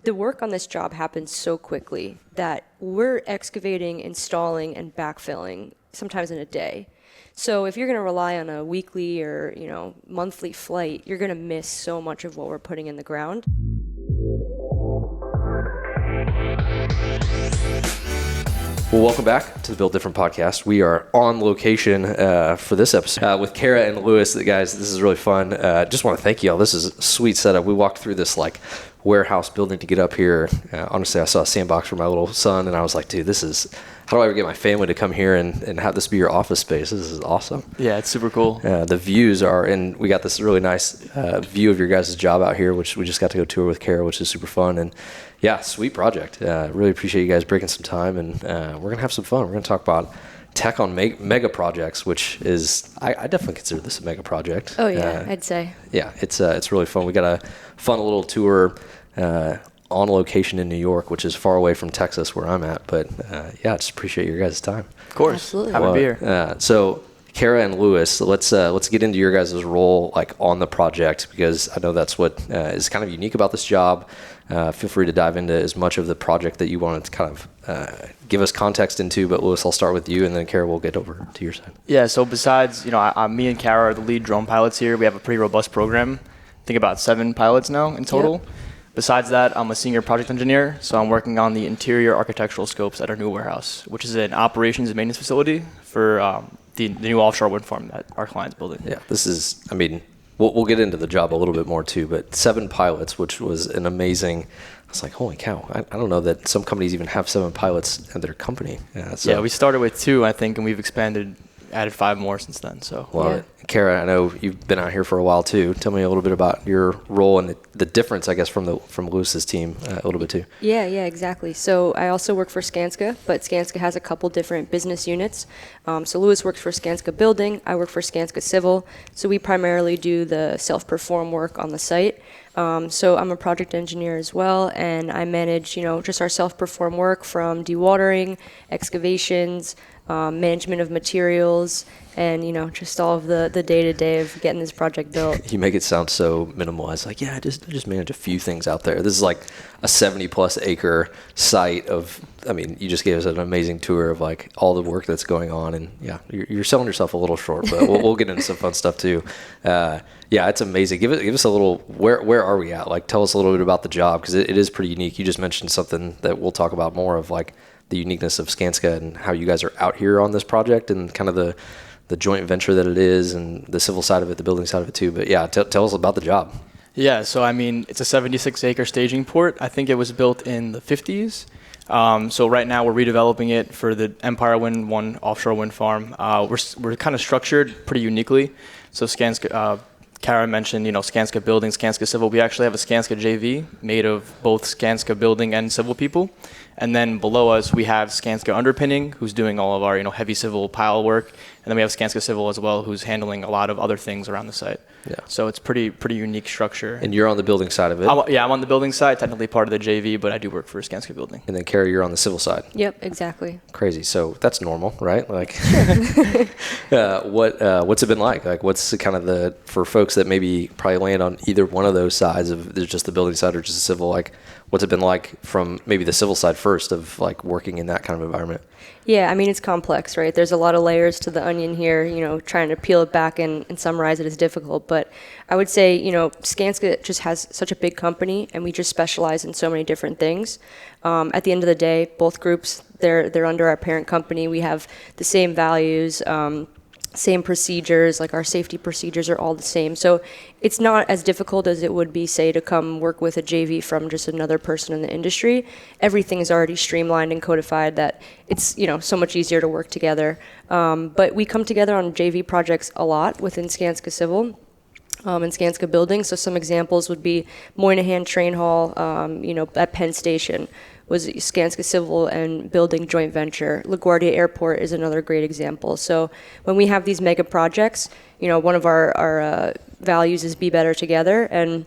the work on this job happens so quickly that we're excavating, installing, and backfilling sometimes in a day. So if you're going to rely on a weekly or, monthly flight, you're going to miss so much of what we're putting in the ground. Well, welcome back to the Build Different podcast. We are on location for this episode with Kara and Lewis. Guys, this is really fun. Just want to thank you all. This is a sweet setup. We walked through this warehouse building to get up here. Honestly, I saw a sandbox for my little son, and I was like, dude, how do I ever get my family to come here and have this be your office space? This is awesome. Yeah, it's super cool. The views are, and we got this really nice view of your guys' job out here, which we just got to go tour with Kara, which is super fun. And yeah, sweet project. Really appreciate you guys breaking some time, and we're going to have some fun. We're going to talk about tech on mega projects, which is, I definitely consider this a mega project. Oh yeah, I'd say. Yeah, it's really fun. We got a fun little tour on location in New York, which is far away from Texas where I'm at. But yeah, just appreciate your guys' time. Of course. Absolutely. Have a beer. So Kara and Lewis, let's get into your guys' role on the project, because I know that's what is kind of unique about this job. Feel free to dive into as much of the project that you wanted to kind of give us context into, but Lewis, I'll start with you, and then Kara will get over to your side. Yeah, so besides, me and Kara are the lead drone pilots here. We have a pretty robust program. I think about 7 pilots now in total. Yep. Besides that, I'm a senior project engineer, so I'm working on the interior architectural scopes at our new warehouse, which is an operations and maintenance facility for the new offshore wind farm that our client's building. Yeah, this is, we'll get into the job a little bit more too, but 7 pilots, which was an amazing, I was like, holy cow, I don't know that some companies even have 7 pilots at their company. Yeah, we started with 2, I think, and we've added 5 more since then. So love it. Kara, I know you've been out here for a while too. Tell me a little bit about your role and the difference, I guess, from Lewis's team a little bit too. Yeah, exactly. So I also work for Skanska, but Skanska has a couple different business units. So Lewis works for Skanska Building. I work for Skanska Civil. So we primarily do the self-perform work on the site. So I'm a project engineer as well, and I manage, just our self-perform work from dewatering, excavations, management of materials, and just all of the day-to-day of getting this project built. You make it sound so minimalized. I just manage a few things out there. This is like a 70+ acre site of. You just gave us an amazing tour of all the work that's going on, and yeah, you're selling yourself a little short, but we'll get into some fun stuff too. Yeah, it's amazing. Give us a little. Where are we at? Tell us a little bit about the job, because it is pretty unique. You just mentioned something that we'll talk about more of, the uniqueness of Skanska and how you guys are out here on this project, and kind of the joint venture that it is, and the civil side of it, the building side of it too. But yeah, tell us about the job. Yeah, so it's a 76-acre staging port. I think it was built in the 50s. So right now we're redeveloping it for the Empire Wind 1 offshore wind farm. We're kind of structured pretty uniquely. So Skanska, Kara mentioned, Skanska Building, Skanska Civil. We actually have a Skanska JV made of both Skanska Building and civil people. And then below us, we have Skanska Underpinning, who's doing all of our, heavy civil pile work. And then we have Skanska Civil as well, who's handling a lot of other things around the site. Yeah. So it's pretty unique structure. And you're on the building side of it? I'm on the building side, technically part of the JV, but I do work for Skanska Building. And then Kara, you're on the civil side? Yep, exactly. Crazy. So that's normal, right? What's it been like? What's the kind of for folks that maybe probably land on either one of those sides of just the building side or just the civil, what's it been like from maybe the civil side first of working in that kind of environment? Yeah, it's complex, right? There's a lot of layers to the onion here. Trying to peel it back and summarize it is difficult. But I would say, Skanska just has such a big company, and we just specialize in so many different things. At the end of the day, both groups, they're under our parent company. We have the same values, same procedures, our safety procedures are all the same. So it's not as difficult as it would be, say, to come work with a JV from just another person in the industry. Everything is already streamlined and codified that it's, so much easier to work together. But we come together on JV projects a lot within Skanska Civil. And Skanska Building. So some examples would be Moynihan Train Hall, at Penn Station was Skanska Civil and Building joint venture. LaGuardia Airport is another great example. So when we have these mega projects, one of our values is be better together, and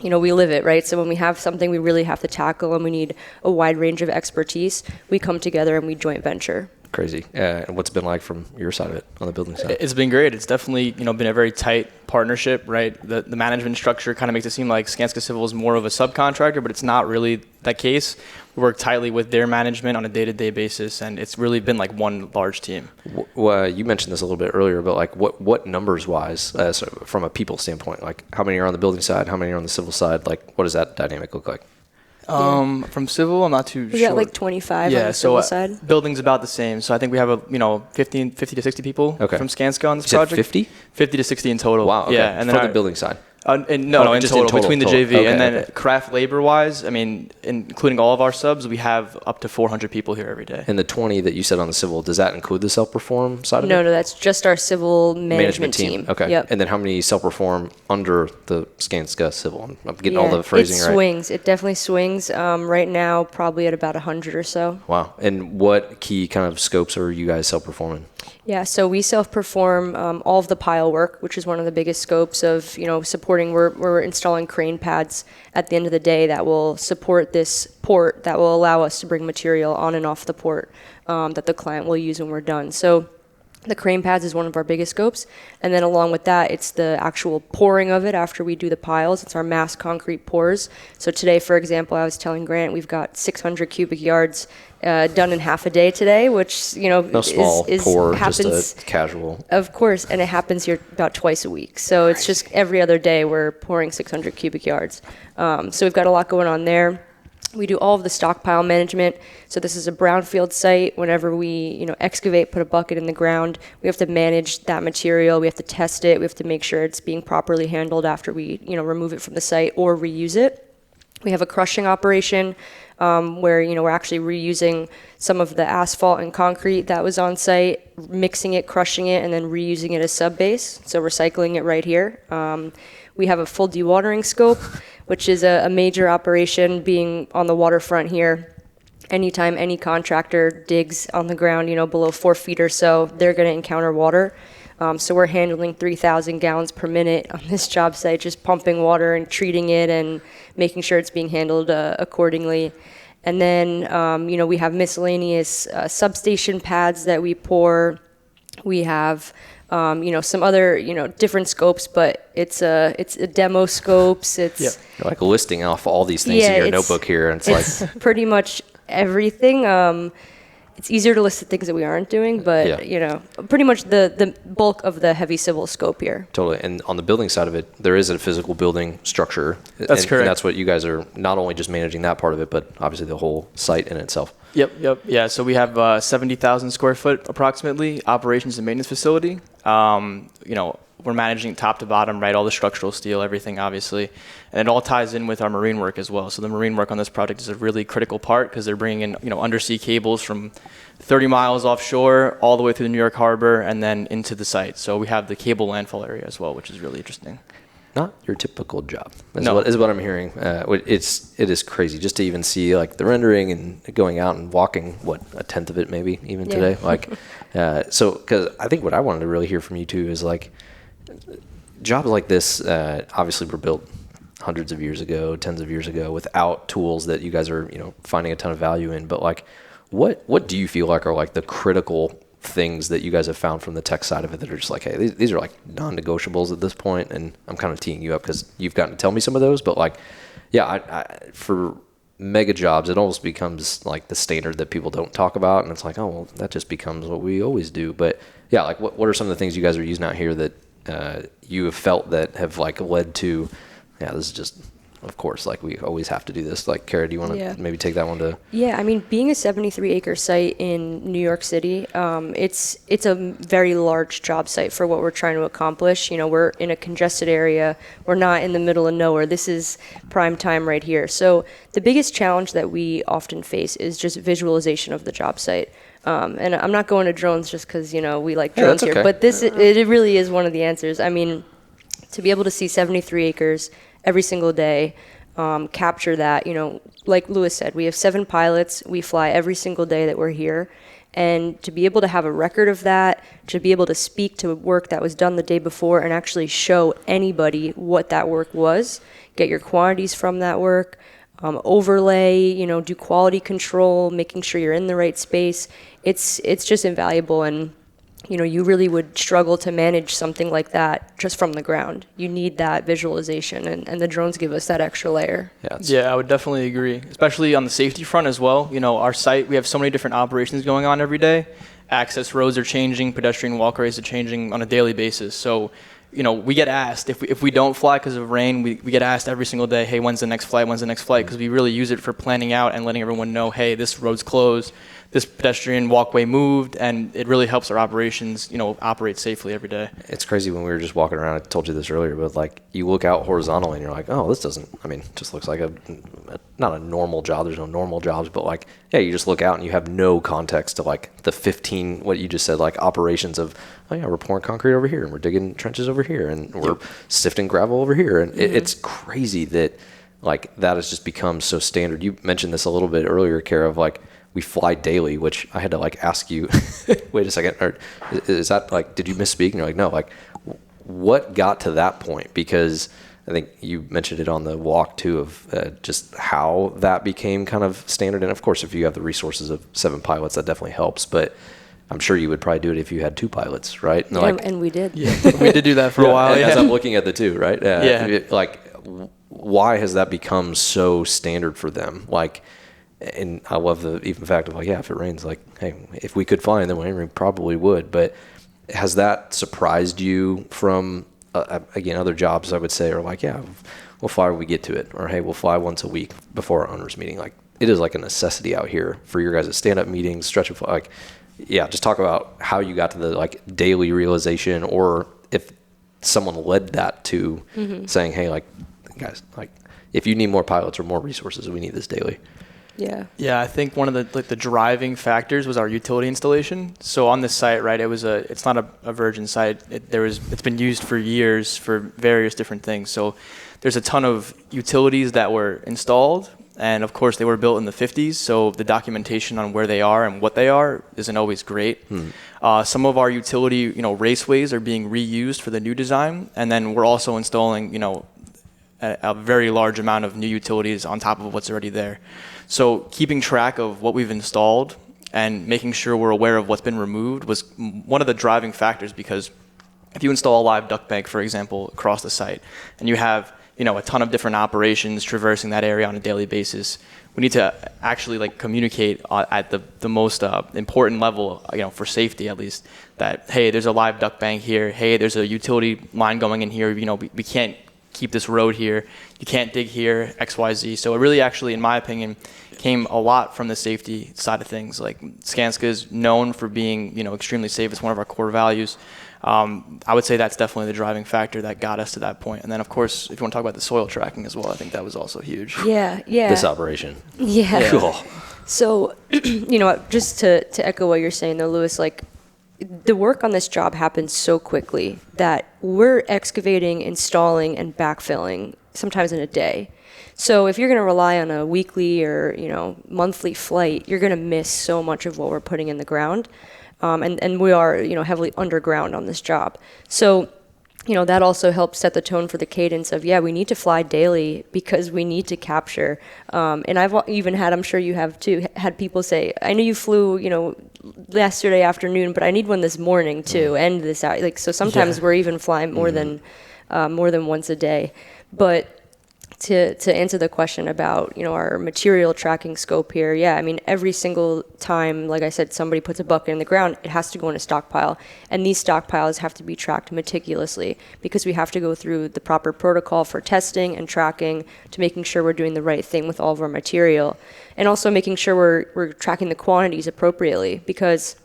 we live it, right? So when we have something we really have to tackle and we need a wide range of expertise, we come together and we joint venture. Crazy. And what's it been like from your side of it on the building side? It's been great. It's definitely, been a very tight partnership, right? The management structure kind of makes it seem like Skanska Civil is more of a subcontractor, but it's not really that case. We work tightly with their management on a day-to-day basis, and it's really been like one large team. Well, you mentioned this a little bit earlier, but like what numbers-wise, so from a people standpoint, like how many are on the building side, how many are on the civil side? Like what does that dynamic look like? From civil, I'm not too sure. We got like 25 on the civil side. Building's about the same. So I think we have 50 to 60 people from Skanska on this project. 50? 50 to 60 in total. Wow. Okay. Yeah, and for then the building side. In total, between the JV. Okay, and then craft labor-wise, including all of our subs, we have up to 400 people here every day. And the 20 that you said on the civil, does that include the self-perform side of it? No, that's just our civil management team. Okay. Yep. And then how many self-perform under the Skanska civil? I'm getting all the phrasing right. It swings. It definitely swings. Right now, probably at about 100 or so. Wow. And what key kind of scopes are you guys self-performing? Yeah, so we self-perform all of the pile work, which is one of the biggest scopes of, supporting. We're installing crane pads at the end of the day that will support this port that will allow us to bring material on and off the port that the client will use when we're done. So the crane pads is one of our biggest scopes. And then along with that, it's the actual pouring of it after we do the piles. It's our mass concrete pours. So today, for example, I was telling Grant, we've got 600 cubic yards done in half a day today, which, no small pour, happens, just a casual. Of course, and it happens here about twice a week. So it's just every other day we're pouring 600 cubic yards. So we've got a lot going on there. We do all of the stockpile management. So this is a brownfield site. Whenever we, excavate, put a bucket in the ground, we have to manage that material. We have to test it. We have to make sure it's being properly handled after we, remove it from the site or reuse it. We have a crushing operation where, we're actually reusing some of the asphalt and concrete that was on site, mixing it, crushing it, and then reusing it as sub-base. So recycling it right here. We have a full dewatering scope, which is a major operation being on the waterfront here. Anytime any contractor digs on the ground, below 4 feet or so, they're going to encounter water. So we're handling 3,000 gallons per minute on this job site, just pumping water and treating it and making sure it's being handled accordingly. And then, we have miscellaneous substation pads that we pour. We have, some other, different scopes, but it's a demo scopes. It's You're like listing off all these things in your notebook here, and it's like pretty much everything. It's easier to list the things that we aren't doing, but pretty much the bulk of the heavy civil scope here. Totally. And on the building side of it, there is a physical building structure. That's correct. And that's what you guys are not only just managing that part of it, but obviously the whole site in itself. Yep. Yeah, so we have 70,000 square foot approximately operations and maintenance facility. We're managing top to bottom, right? All the structural steel, everything, obviously. And it all ties in with our marine work as well. So the marine work on this project is a really critical part because they're bringing in, undersea cables from 30 miles offshore all the way through the New York Harbor and then into the site. So we have the cable landfall area as well, which is really interesting. Not your typical job, No. is what I'm hearing. It is crazy just to even see like the rendering and going out and walking, a tenth of it maybe even today. Like, so because I think what I wanted to really hear from you too is like jobs like this obviously were built hundreds of years ago, tens of years ago without tools that you guys are, finding a ton of value in. But like, what do you feel like are like the critical things that you guys have found from the tech side of it that are just like, hey, these are like non-negotiables at this point? And I'm kind of teeing you up because you've gotten to tell me some of those, but like, for mega jobs, it almost becomes like the standard that people don't talk about. And it's like, oh, well, that just becomes what we always do. But yeah, like what are some of the things you guys are using out here that you have felt that have like led to, this is just, of course, like we always have to do this. Like, Kara, do you want to maybe take that one to? Yeah, being a 73-acre site in New York City, it's a very large job site for what we're trying to accomplish. We're in a congested area. We're not in the middle of nowhere. This is prime time right here. So the biggest challenge that we often face is just visualization of the job site. And I'm not going to drones just because, we like drones here. But it really is one of the answers. To be able to see 73 acres every single day, capture that, like Lewis said, we have 7 pilots. We fly every single day that we're here. And to be able to have a record of that, to be able to speak to work that was done the day before and actually show anybody what that work was, get your quantities from that work, overlay, do quality control, making sure you're in the right space. It's just invaluable, and you really would struggle to manage something like that just from the ground. You need that visualization, and the drones give us that extra layer. Yeah, I would definitely agree, especially on the safety front as well. Our site, we have so many different operations going on every day. Access roads are changing, pedestrian walkways are changing on a daily basis. So, we get asked, if we don't fly because of rain, we get asked every single day, hey, when's the next flight, because we really use it for planning out and letting everyone know, hey, this road's closed, this pedestrian walkway moved, and it really helps our operations, operate safely every day. It's crazy when we were just walking around, I told you this earlier, but like you look out horizontally and you're like, oh, this doesn't, just looks like not a normal job. There's no normal jobs, but like, yeah, you just look out and you have no context to like the 15, what you just said, like operations of, oh yeah, we're pouring concrete over here and we're digging trenches over here and we're sifting gravel over here. And it's crazy that like that has just become so standard. You mentioned this a little bit earlier, Kara, of like, we fly daily, which I had to like ask you, wait a second, or is that like, did you misspeak? And you're like, no, like what got to that point? Because I think you mentioned it on the walk too of just how that became kind of standard. And of course, if you have the resources of 7 pilots, that definitely helps. But I'm sure you would probably do it if you had 2 pilots, right? And, and we did. Yeah, we did do that for a while. As I'm looking at the 2, right? Yeah. Like, why has that become so standard for them? Like, and I love the even fact of like, yeah, if it rains, like, hey, if we could fly in the rain, we probably would. But has that surprised you from, again, other jobs, I would say, are like, yeah, we'll fly when we get to it. Or, hey, we'll fly once a week before our owners meeting. Like, it is like a necessity out here for your guys' stand-up meetings, stretch and fly. Like, yeah, just talk about how you got to the like daily realization, or if someone led that to saying, hey, like, guys, like, if you need more pilots or more resources, we need this daily. Yeah, I think one of the driving factors was our utility installation. So on this site, right, it's not a virgin site. It's been used for years for various different things. So there's a ton of utilities that were installed, and of course they were built in the 50s. So the documentation on where they are and what they are isn't always great. Some of our utility, raceways are being reused for the new design, and then we're also installing, a very large amount of new utilities on top of what's already there. So keeping track of what we've installed and making sure we're aware of what's been removed was one of the driving factors, because if you install a live duct bank, for example, across the site, and you have a ton of different operations traversing that area on a daily basis, we need to actually like communicate at the most important level, for safety at least, that, hey, there's a live duct bank here, hey, there's a utility line going in here, we can't keep this road here, you can't dig here, XYZ. So it really actually, in my opinion, came a lot from the safety side of things. Like, Skanska is known for being, extremely safe. It's one of our core values. I would say that's definitely the driving factor that got us to that point. And then, of course, if you want to talk about the soil tracking as well, I think that was also huge. Yeah. This operation. Yeah. Cool. So, just to echo what you're saying though, Lewis, like, the work on this job happens so quickly that we're excavating, installing, and backfilling sometimes in a day. So if you're going to rely on a weekly or monthly flight, you're going to miss so much of what we're putting in the ground, and we are heavily underground on this job. So that also helps set the tone for the cadence of, we need to fly daily because we need to capture. And I've even had, I'm sure you have too, had people say, I know you flew, yesterday afternoon, but I need one this morning to end this out. Like, so sometimes we're even flying more than once a day. But to answer the question about, our material tracking scope here, every single time, like I said, somebody puts a bucket in the ground, it has to go in a stockpile. And these stockpiles have to be tracked meticulously because we have to go through the proper protocol for testing and tracking to making sure we're doing the right thing with all of our material. And also making sure we're tracking the quantities appropriately, because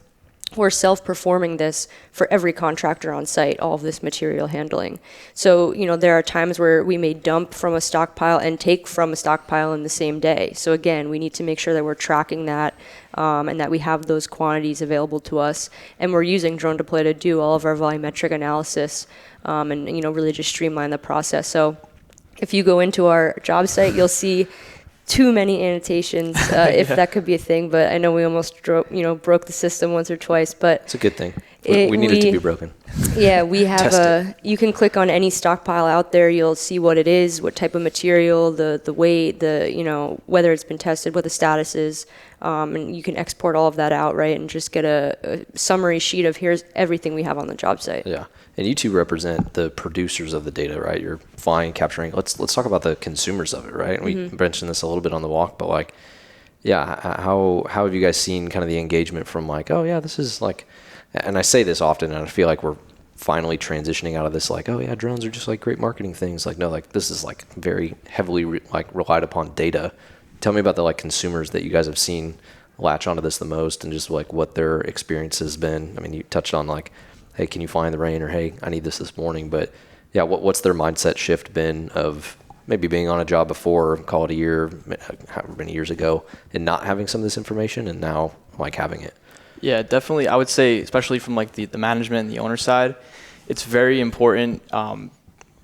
we're self-performing this for every contractor on site, all of this material handling. So, there are times where we may dump from a stockpile and take from a stockpile in the same day. So again, we need to make sure that we're tracking that and that we have those quantities available to us. And we're using DroneDeploy to do all of our volumetric analysis and, really just streamline the process. So if you go into our job site, you'll see too many annotations, if that could be a thing, but I know we almost broke the system once or twice, but it's a good thing. We need it to be broken. Yeah, we have Test you can click on any stockpile out there. You'll see what it is, what type of material, the weight, whether it's been tested, what the status is, and you can export all of that out, right, and just get a summary sheet of here's everything we have on the job site. Yeah, and you two represent the producers of the data, right? You're flying, capturing. Let's talk about the consumers of it, right? And we mentioned this a little bit on the walk, but like, yeah, how have you guys seen kind of the engagement from like, oh yeah, this is like. And I say this often, and I feel like we're finally transitioning out of this, like, oh yeah, drones are just like great marketing things. Like, no, like this is like very heavily relied upon data. Tell me about the like consumers that you guys have seen latch onto this the most, and just like what their experience has been. I mean, you touched on like, hey, can you find the rain, or hey, I need this morning. But yeah, what's their mindset shift been of maybe being on a job before, call it a year, however many years ago, and not having some of this information, and now like having it. Yeah, definitely. I would say, especially from like the management and the owner side, it's very important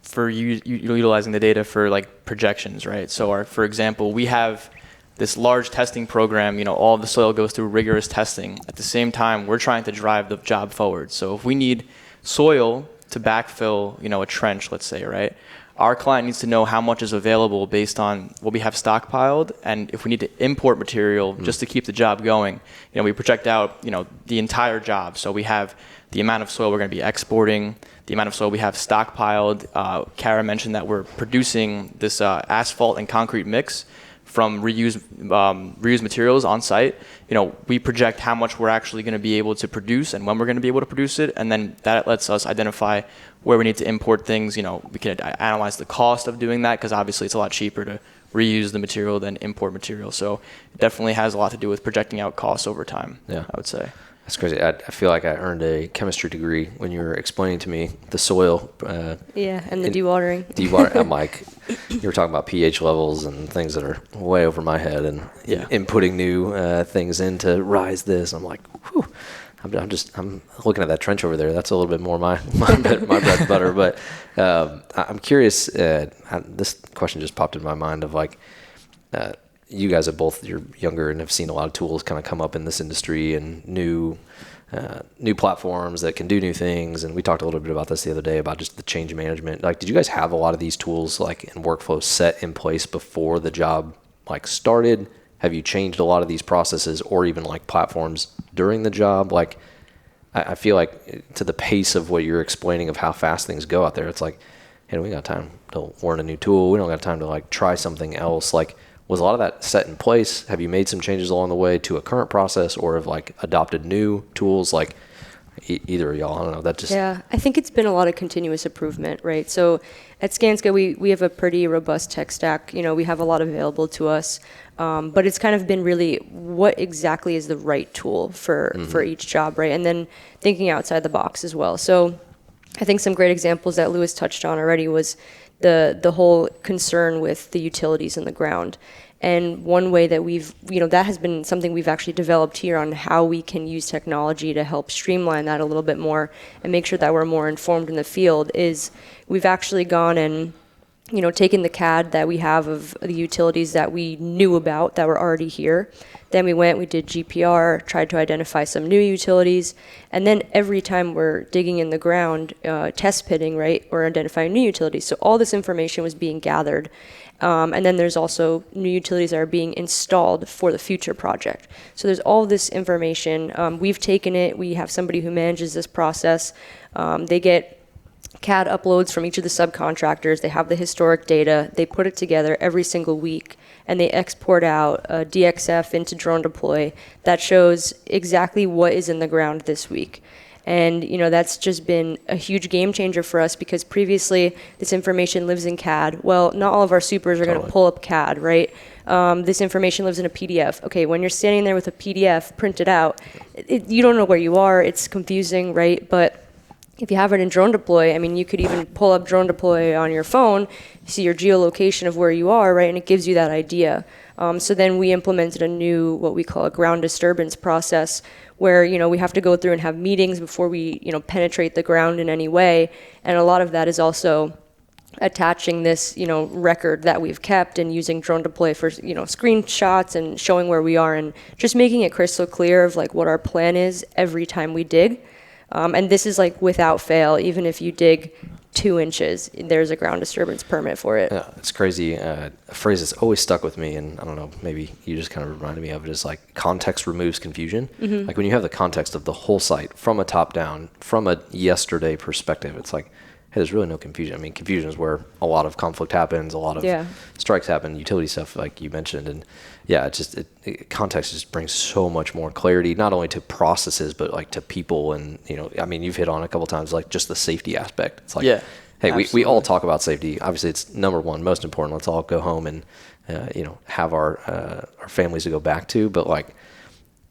for you utilizing the data for like projections, right? So, for example, we have this large testing program. All of the soil goes through rigorous testing. At the same time, we're trying to drive the job forward. So, if we need soil to backfill, a trench, let's say, right? Our client needs to know how much is available based on what we have stockpiled, and if we need to import material just to keep the job going, we project out, the entire job. So we have the amount of soil we're going to be exporting, the amount of soil we have stockpiled. Kara mentioned that we're producing this asphalt and concrete mix from reused materials on site. We project how much we're actually going to be able to produce and when we're going to be able to produce it, and then that lets us identify where we need to import things. We can analyze the cost of doing that, because obviously it's a lot cheaper to reuse the material than import material. So it definitely has a lot to do with projecting out costs over time. Yeah, I would say. That's crazy. I feel like I earned a chemistry degree when you were explaining to me the soil. And the dewatering. I'm like, you were talking about pH levels and things that are way over my head, and inputting new things in to rise this. I'm like, whew. I'm looking at that trench over there. That's a little bit more my bread and butter. But I'm curious. This question just popped in my mind of like, you guys you're younger and have seen a lot of tools kind of come up in this industry, and new platforms that can do new things. And we talked a little bit about this the other day about just the change management. Like, did you guys have a lot of these tools like and workflows set in place before the job like started? Have you changed a lot of these processes or even like platforms during the job? Like, I feel like to the pace of what you're explaining of how fast things go out there, it's like, hey, we got time to learn a new tool. We don't got time to like try something else. Like, was a lot of that set in place? Have you made some changes along the way to a current process, or have like adopted new tools? Like either of y'all, I don't know. That just I think it's been a lot of continuous improvement, right? So at Skanska, we have a pretty robust tech stack. We have a lot available to us, but it's kind of been really what exactly is the right tool for each job, right? And then thinking outside the box as well. So I think some great examples that Lewis touched on already was the whole concern with the utilities in the ground. And one way that that has been something we've actually developed here on how we can use technology to help streamline that a little bit more and make sure that we're more informed in the field is we've actually gone and, taken the CAD that we have of the utilities that we knew about that were already here. Then we did GPR, tried to identify some new utilities. And then every time we're digging in the ground, test pitting, right, we're identifying new utilities. So all this information was being gathered. And then there's also new utilities that are being installed for the future project. So there's all this information. We've taken it. We have somebody who manages this process. They get CAD uploads from each of the subcontractors. They have the historic data. They put it together every single week, and they export out a DXF into DroneDeploy that shows exactly what is in the ground this week. And, that's just been a huge game changer for us, because previously this information lives in CAD. Well, not all of our supers are going to pull up CAD, right? This information lives in a PDF. Okay, when you're standing there with a PDF printed out, you don't know where you are. It's confusing, right? But if you have it in DroneDeploy, you could even pull up DroneDeploy on your phone, see your geolocation of where you are, right? And it gives you that idea. So then we implemented a new, what we call a ground disturbance process, where, we have to go through and have meetings before we, penetrate the ground in any way. And a lot of that is also attaching this, record that we've kept and using DroneDeploy for, screenshots and showing where we are and just making it crystal clear of like what our plan is every time we dig. And this is like without fail, even if you dig 2 inches, there's a ground disturbance permit for it. Yeah, it's crazy. A phrase that's always stuck with me, and I don't know, maybe you just kind of reminded me of it, is like context removes confusion. Like when you have the context of the whole site from a top down, from a yesterday perspective, it's like, hey, there's really no confusion. I mean, confusion is where a lot of conflict happens, a lot of strikes happen, utility stuff like you mentioned. And yeah, context just brings so much more clarity, not only to processes, but like to people. And, I mean, you've hit on a couple times, like just the safety aspect. It's like, hey, we all talk about safety. Obviously, it's number one, most important. Let's all go home and, have our families to go back to. But like,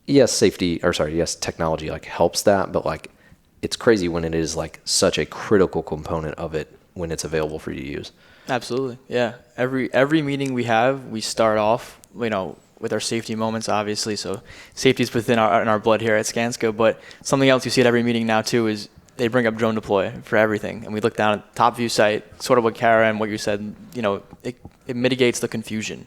yes, technology like helps that. But like, it's crazy when it is like such a critical component of it when it's available for you to use. Absolutely. Yeah. Every meeting we have, we start off, with our safety moments, obviously. So safety is within our blood here at Skanska. But something else you see at every meeting now too is they bring up DroneDeploy for everything. And we look down at the top view site, sort of what Kara and what you said, it mitigates the confusion.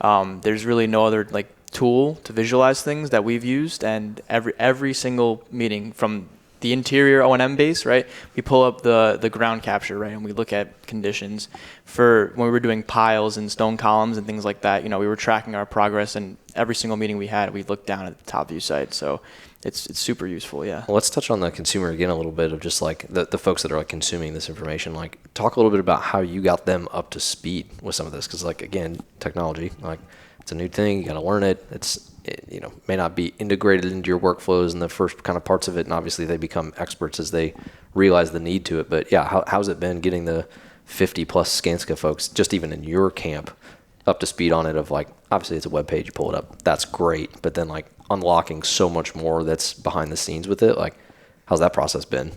There's really no other like tool to visualize things that we've used. And every single meeting from the interior O&M base, right? We pull up the ground capture, right? And we look at conditions for when we were doing piles and stone columns and things like that. We were tracking our progress, and every single meeting we had, we looked down at the top view site. So it's super useful, yeah. Well, let's touch on the consumer again a little bit of just like the folks that are like consuming this information. Like talk a little bit about how you got them up to speed with some of this. Because like, again, technology, like it's a new thing. You got to learn it. It may not be integrated into your workflows in the first kind of parts of it, and obviously they become experts as they realize the need to it. But yeah, how's it been getting the 50 plus Skanska folks, just even in your camp, up to speed on it? Of like, obviously it's a web page, you pull it up, that's great, but then like unlocking so much more that's behind the scenes with it. Like, how's that process been?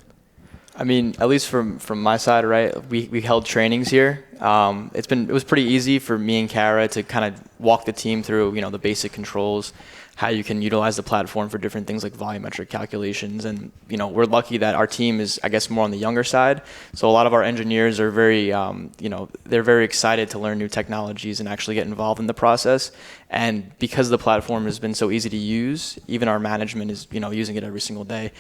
I mean, at least from my side, right? We held trainings here. It was pretty easy for me and Kara to kind of walk the team through, the basic controls, how you can utilize the platform for different things like volumetric calculations. And, we're lucky that our team is, I guess, more on the younger side. So a lot of our engineers are very, they're very excited to learn new technologies and actually get involved in the process. And because the platform has been so easy to use, even our management is, using it every single day.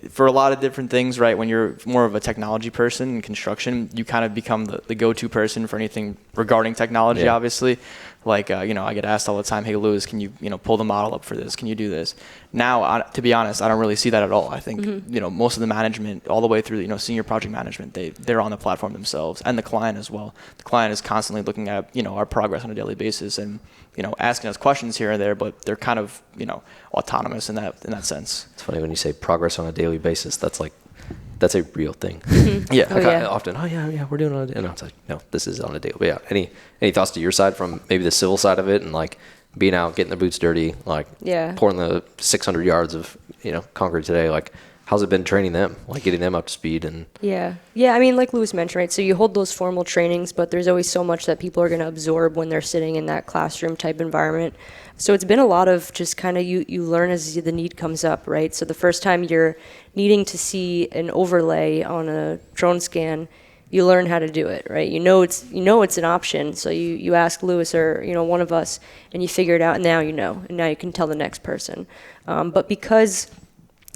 For a lot of different things, right? When you're more of a technology person in construction, you kind of become the go-to person for anything regarding technology, obviously. Like, I get asked all the time, hey, Lewis, can you, pull the model up for this? Can you do this? Now, to be honest, I don't really see that at all. I think, most of the management, all the way through, senior project management, they're on the platform themselves, and the client as well. The client is constantly looking at, our progress on a daily basis and, asking us questions here and there, but they're kind of, autonomous in that sense. It's funny when you say progress on a daily basis, that's a real thing. Yeah. I often, we're doing it on a day. And it's like, no, this is on a daily. But yeah, any thoughts to your side from maybe the civil side of it and like being out, getting their boots dirty, like pouring the 600 yards of, concrete today, like how's it been training them, like getting them up to speed? And Yeah, I mean, like Lewis mentioned, right? So you hold those formal trainings, but there's always so much that people are going to absorb when they're sitting in that classroom type environment. So it's been a lot of just kind of you learn as the need comes up, right? So the first time you're needing to see an overlay on a drone scan, you learn how to do it, right? You know it's an option. So you ask Lewis or one of us, and you figure it out. And now and now you can tell the next person. But because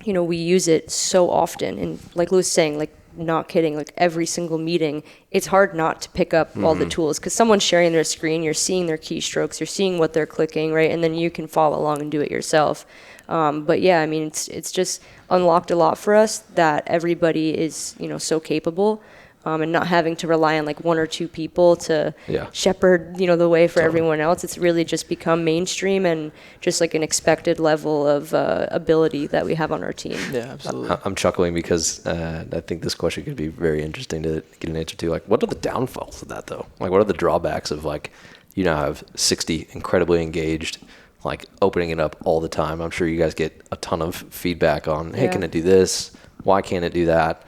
we use it so often, and like Lewis saying, like not kidding, like every single meeting, it's hard not to pick up all the tools because someone's sharing their screen, you're seeing their keystrokes, you're seeing what they're clicking, right? And then you can follow along and do it yourself. But yeah, I mean, it's just unlocked a lot for us that everybody is, so capable. And not having to rely on like one or two people to shepherd, the way for everyone else. It's really just become mainstream and just like an expected level of ability that we have on our team. Yeah, absolutely. I'm chuckling because I think this question could be very interesting to get an answer to. Like, what are the downfalls of that though? Like, what are the drawbacks of like, you now have 60 incredibly engaged, like opening it up all the time. I'm sure you guys get a ton of feedback on, hey, can it do this? Why can't it do that?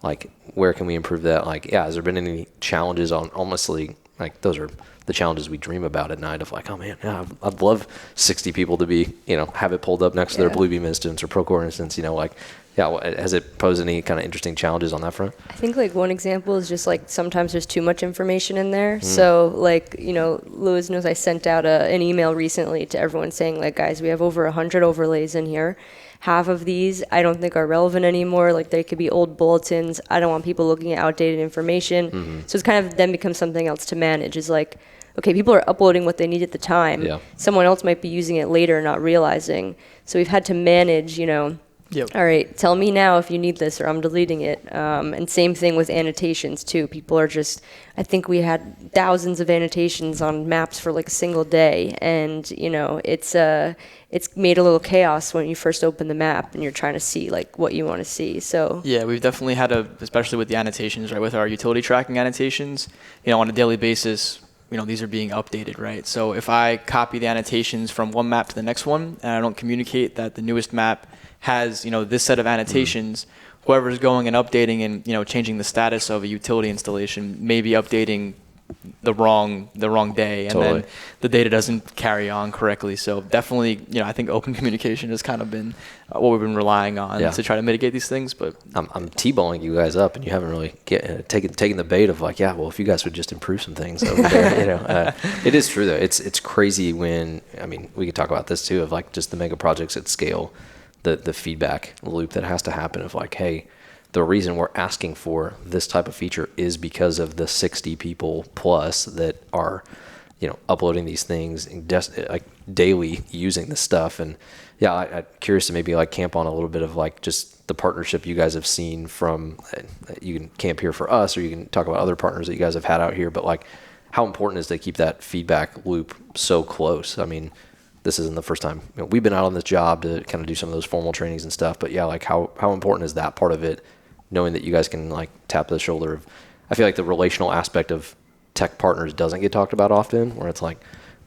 Like, where can we improve that? Like, has there been any challenges on, honestly, like those are the challenges we dream about at night of like, oh man, I'd love 60 people to be, have it pulled up next to their Bluebeam instance or Procore instance, has it posed any kind of interesting challenges on that front? I think like one example is just like sometimes there's too much information in there. So like, Lewis knows I sent out an email recently to everyone saying like, guys, we have over 100 overlays in here. half of these I don't think are relevant anymore. Like they could be old bulletins. I don't want people looking at outdated information. So it's kind of then becomes something else to manage. Is like, okay, people are uploading what they need at the time. Yeah. Someone else might be using it later, not realizing. So we've had to manage, all right, tell me now if you need this or I'm deleting it. And same thing with annotations too. People are just, I think we had thousands of annotations on maps for like a single day. And, it's made a little chaos when you first open the map and you're trying to see like what you want to see. So yeah, we've definitely had especially with the annotations, right, with our utility tracking annotations, on a daily basis, these are being updated, right? So if I copy the annotations from one map to the next one and I don't communicate that the newest map has, this set of annotations, whoever's going and updating and, changing the status of a utility installation may be updating the wrong day, and Totally. then the data doesn't carry on correctly. So definitely, I think open communication has kind of been what we've been relying on to try to mitigate these things. But I'm T-balling you guys up, and you haven't really taken the bait of like, yeah, well, if you guys would just improve some things over there, it is true though. It's crazy when, we could talk about this too, of like just the mega projects at scale, the feedback loop that has to happen of like, hey, the reason we're asking for this type of feature is because of the 60 people plus that are, uploading these things and like daily using this stuff. And yeah, I'm curious to maybe like camp on a little bit of like just the partnership you guys have seen from, you can camp here for us, or you can talk about other partners that you guys have had out here, but like how important is to keep that feedback loop so close? This isn't the first time we've been out on this job to kind of do some of those formal trainings and stuff, but yeah, like how important is that part of it, knowing that you guys can like tap the shoulder of, I feel like the relational aspect of tech partners doesn't get talked about often, where it's like,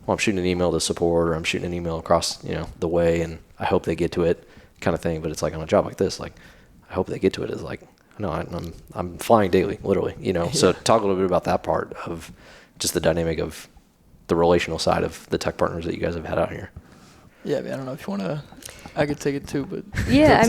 well, I'm shooting an email to support, or I'm shooting an email across, the way, and I hope they get to it kind of thing. But it's like on a job like this, like I hope they get to it is like, no, I'm flying daily, literally, So talk a little bit about that part of just the dynamic of the relational side of the tech partners that you guys have had out here. yeah, I don't know if you want to, I could take it too, but yeah,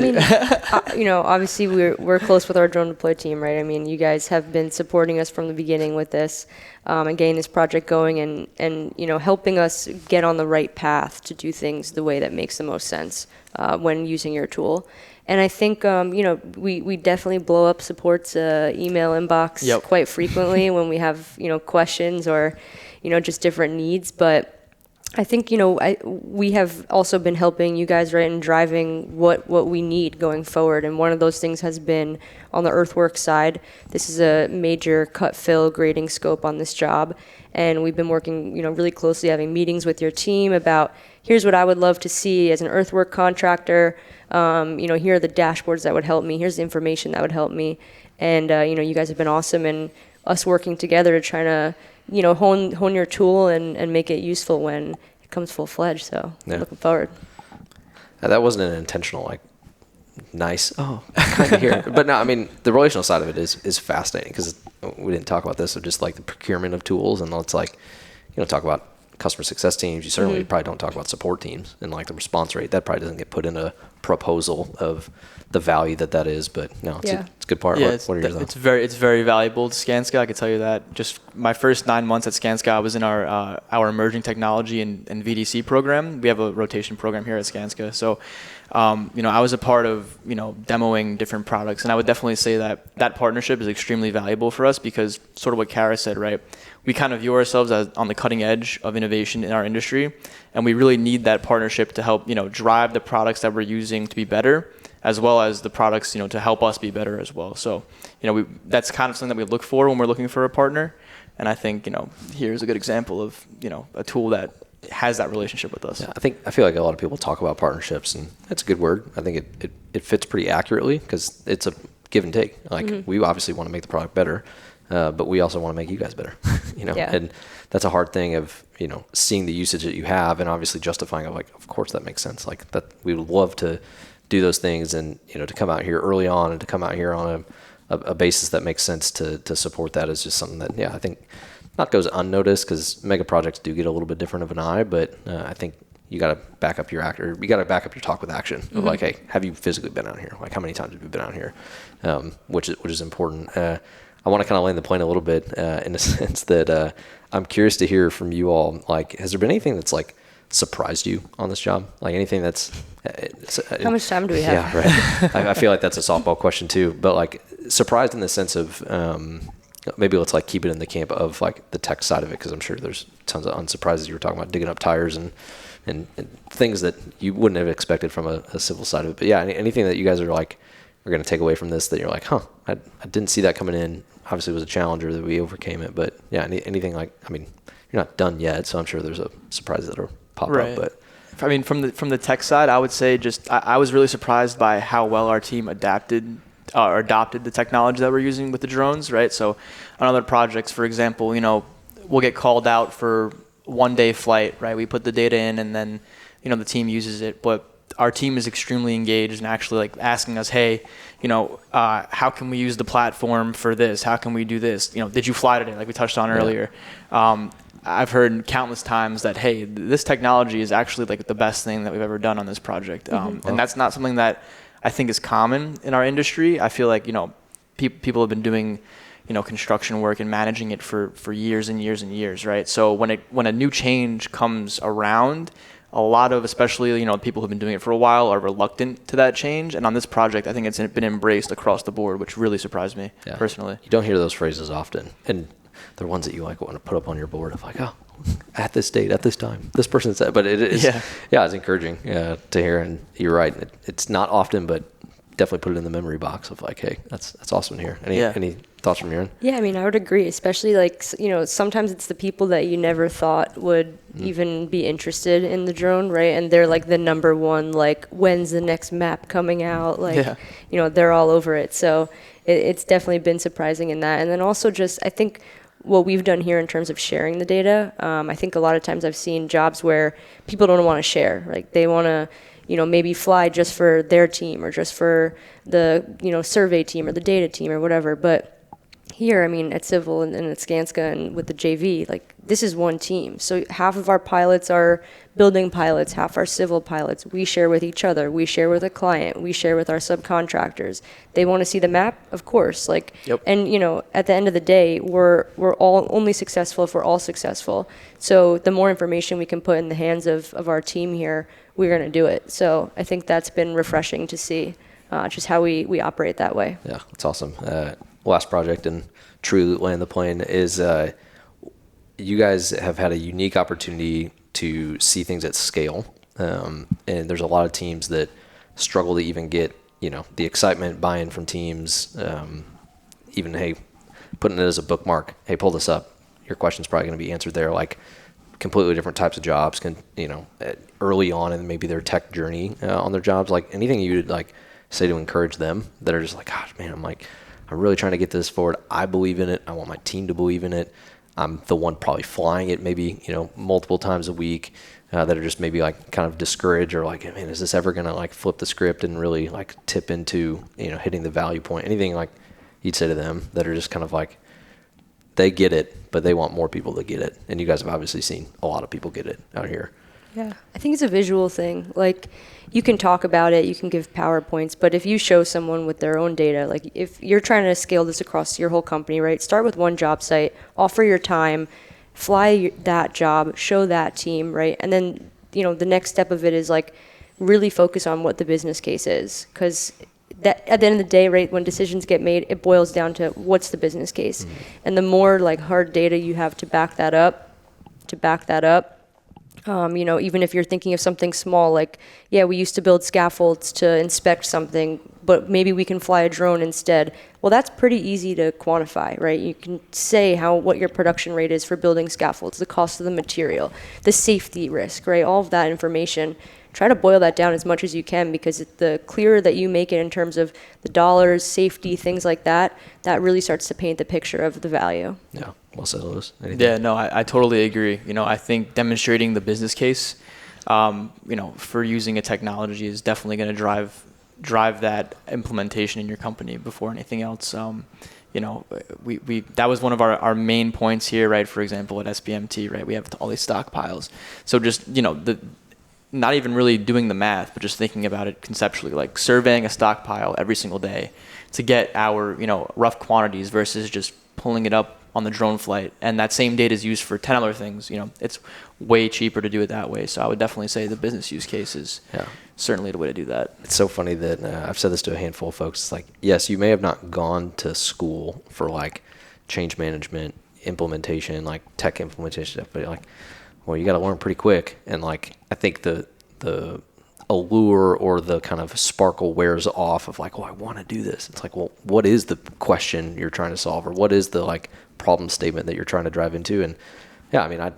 obviously we're close with our DroneDeploy team, right? You guys have been supporting us from the beginning with this, and getting this project going, and helping us get on the right path to do things the way that makes the most sense when using your tool. And I think we definitely blow up support's email inbox quite frequently when we have questions or just different needs, but I think, we have also been helping you guys, right, and driving what we need going forward. And one of those things has been on the earthwork side. This is a major cut fill grading scope on this job. And we've been working, really closely, having meetings with your team about, here's what I would love to see as an earthwork contractor. Here are the dashboards that would help me. Here's the information that would help me. And, you guys have been awesome, and us working together to try to hone your tool and make it useful when it comes full-fledged. So looking forward. That wasn't an intentional, like, nice, kind of here. But no, the relational side of it is fascinating, because we didn't talk about this, of just like the procurement of tools. And it's like, talk about customer success teams. You certainly probably don't talk about support teams, and like the response rate, that probably doesn't get put in a proposal of the value that is. But no, it's a good part. Yeah, what are your thoughts? It's very valuable to Skanska. I can tell you that. Just my first 9 months at Skanska, I was in our emerging technology and VDC program. We have a rotation program here at Skanska. So, I was a part of, demoing different products, and I would definitely say that partnership is extremely valuable for us, because sort of what Kara said, right? We kind of view ourselves as on the cutting edge of innovation in our industry, and we really need that partnership to help, drive the products that we're using to be better, as well as the products, to help us be better as well. So, that's kind of something that we look for when we're looking for a partner. And I think, here's a good example of, a tool that has that relationship with us. Yeah, I feel like a lot of people talk about partnerships, and that's a good word. I think it fits pretty accurately, because it's a give and take. Like, we obviously want to make the product better, but we also want to make you guys better, and that's a hard thing of, seeing the usage that you have and obviously justifying it. Like, of course that makes sense. Like, that we would love to do those things, and, to come out here early on and to come out here on a basis that makes sense to support that is just something that, I think not goes unnoticed, because mega projects do get a little bit different of an eye, but I think you got to back up your talk with action. Of like, hey, have you physically been out here? Like, how many times have you been out here? Which is important. I want to kind of land the plane a little bit in the sense that I'm curious to hear from you all. Like, has there been anything that's like surprised you on this job? Like anything that's How much time do we have? Yeah, right. I feel like that's a softball question too, but like surprised in the sense of maybe let's like keep it in the camp of like the tech side of it, because I'm sure there's tons of unsurprises. You were talking about digging up tires and things that you wouldn't have expected from a civil side of it. But yeah, anything that you guys are going to take away from this that you're like, I didn't see that coming in. Obviously, it was a challenger that we overcame it. But yeah, anything like, I mean, you're not done yet, so I'm sure there's a surprise that'll pop up. But I mean, from the tech side, I would say just I was really surprised by how well our team adapted or adopted the technology that we're using with the drones, right? So on other projects, for example, we'll get called out for 1-day flight, right? We put the data in and then, the team uses it. But our team is extremely engaged and actually like asking us, hey, how can we use the platform for this? How can we do this? Did you fly today? Like we touched on earlier. I've heard countless times that, hey, this technology is actually like the best thing that we've ever done on this project. And that's not something that I think is common in our industry. I feel like, people have been doing, construction work and managing it for years and years and years, right? So when a new change comes around, a lot of, especially, people who've been doing it for a while are reluctant to that change. And on this project, I think it's been embraced across the board, which really surprised me personally. You don't hear those phrases often. And they're ones that you like want to put up on your board of like, oh, at this date, at this time, this person said, but it is, it's encouraging to hear. And you're right. It's not often, but definitely put it in the memory box of like, hey, that's awesome to hear. Any thoughts from your end? Yeah, I mean, I would agree, especially like, sometimes it's the people that you never thought would even be interested in the drone, right? And they're like the number one, like, when's the next map coming out? Like, they're all over it. So it's definitely been surprising in that. And then also just, I think what we've done here in terms of sharing the data, I think a lot of times I've seen jobs where people don't want to share. Like they want to, maybe fly just for their team or just for the, survey team or the data team or whatever. But here, I mean, at Civil and at Skanska and with the JV, like this is one team. So half of our pilots are building pilots, half are civil pilots. We share with each other. We share with a client. We share with our subcontractors. They want to see the map, of course. Like, and at the end of the day, we're all only successful if we're all successful. So the more information we can put in the hands of our team here, we're going to do it. So I think that's been refreshing to see, just how we operate that way. Yeah, that's awesome. Last project and truly land the plane is you guys have had a unique opportunity to see things at scale, and there's a lot of teams that struggle to even get the excitement buy-in from teams, even hey, putting it as a bookmark, hey, pull this up, your question's probably going to be answered there. Like completely different types of jobs can early on in maybe their tech journey on their jobs. Like anything you'd like say to encourage them that are just like, gosh man, I'm really trying to get this forward. I believe in it. I want my team to believe in it. I'm the one probably flying it maybe, multiple times a week, that are just maybe like kind of discouraged or like, man, is this ever going to like flip the script and really like tip into, hitting the value point? Anything like you'd say to them that are just kind of like, they get it, but they want more people to get it. And you guys have obviously seen a lot of people get it out here. Yeah, I think it's a visual thing. Like, you can talk about it, you can give PowerPoints, but if you show someone with their own data, like if you're trying to scale this across your whole company, right? Start with one job site, offer your time, fly that job, show that team, right? And then, the next step of it is like really focus on what the business case is, because that at the end of the day, right, when decisions get made, it boils down to what's the business case. And the more like hard data you have to back that up, even if you're thinking of something small, like, yeah, we used to build scaffolds to inspect something, but maybe we can fly a drone instead. Well, that's pretty easy to quantify, right? You can say what your production rate is for building scaffolds, the cost of the material, the safety risk, right? All of that information. Try to boil that down as much as you can, because the clearer that you make it in terms of the dollars, safety, things like that, that really starts to paint the picture of the value. Yeah, well said, Lewis. Yeah, no, I totally agree. I think demonstrating the business case, for using a technology is definitely going to drive that implementation in your company before anything else. We that was one of our main points here, right? For example, at SBMT, right, we have all these stockpiles. So just not even really doing the math, but just thinking about it conceptually, like surveying a stockpile every single day to get our, rough quantities versus just pulling it up on the drone flight, and that same data is used for 10 other things. It's way cheaper to do it that way. So I would definitely say the business use case is certainly the way to do that. It's so funny that I've said this to a handful of folks. It's like, yes, you may have not gone to school for like change management, implementation, like tech implementation stuff, but like, well, you got to learn pretty quick. And like, I think the allure or the kind of sparkle wears off of like, oh, I want to do this. It's like, well, what is the question you're trying to solve, or what is the like problem statement that you're trying to drive into? And yeah, I mean, I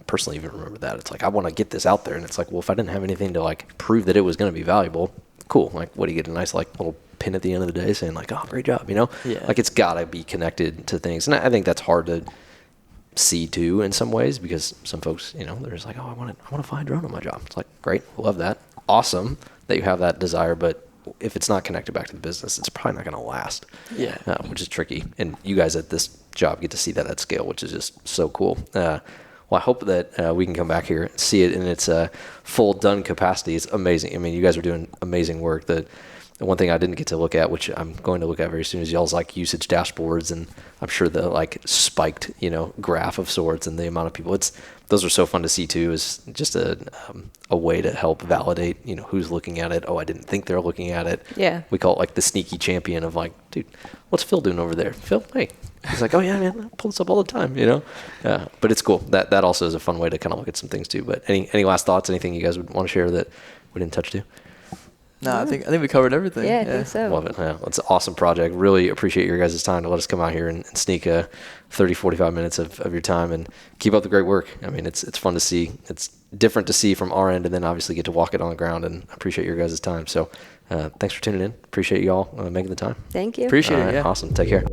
personally even remember that. It's like, I want to get this out there. And it's like, well, if I didn't have anything to like prove that it was going to be valuable, cool. Like, what do you get? A nice like little pin at the end of the day saying like, oh, great job, Yeah. Like it's got to be connected to things. And I think that's hard to see too in some ways, because some folks, they're just like, oh, I want to fly a drone on my job. It's like, great, love that. Awesome that you have that desire, but if it's not connected back to the business, it's probably not going to last. Yeah. Which is tricky. And you guys at this job get to see that at scale, which is just so cool. Well, I hope that we can come back here and see it in its full done capacity. It's amazing. I mean, you guys are doing amazing work. The one thing I didn't get to look at, which I'm going to look at very soon, is y'all's like usage dashboards, and I'm sure the like spiked, graph of sorts, and the amount of people. Those are so fun to see too. Is just a way to help validate, who's looking at it. Oh, I didn't think they're looking at it. Yeah. We call it like the sneaky champion of like, dude, what's Phil doing over there? Phil, hey. He's like, oh yeah, man, I pull this up all the time, Yeah, but it's cool. That also is a fun way to kind of look at some things too. But any last thoughts? Anything you guys would want to share that we didn't touch to? No, I think we covered everything. Yeah, I think so. Love it. Yeah, it's an awesome project. Really appreciate your guys' time to let us come out here and sneak 30, 45 minutes of your time, and keep up the great work. I mean, it's fun to see. It's different to see from our end, and then obviously get to walk it on the ground, and appreciate your guys' time. So thanks for tuning in. Appreciate you all making the time. Thank you. Appreciate All it. right, Yeah. awesome. Take care.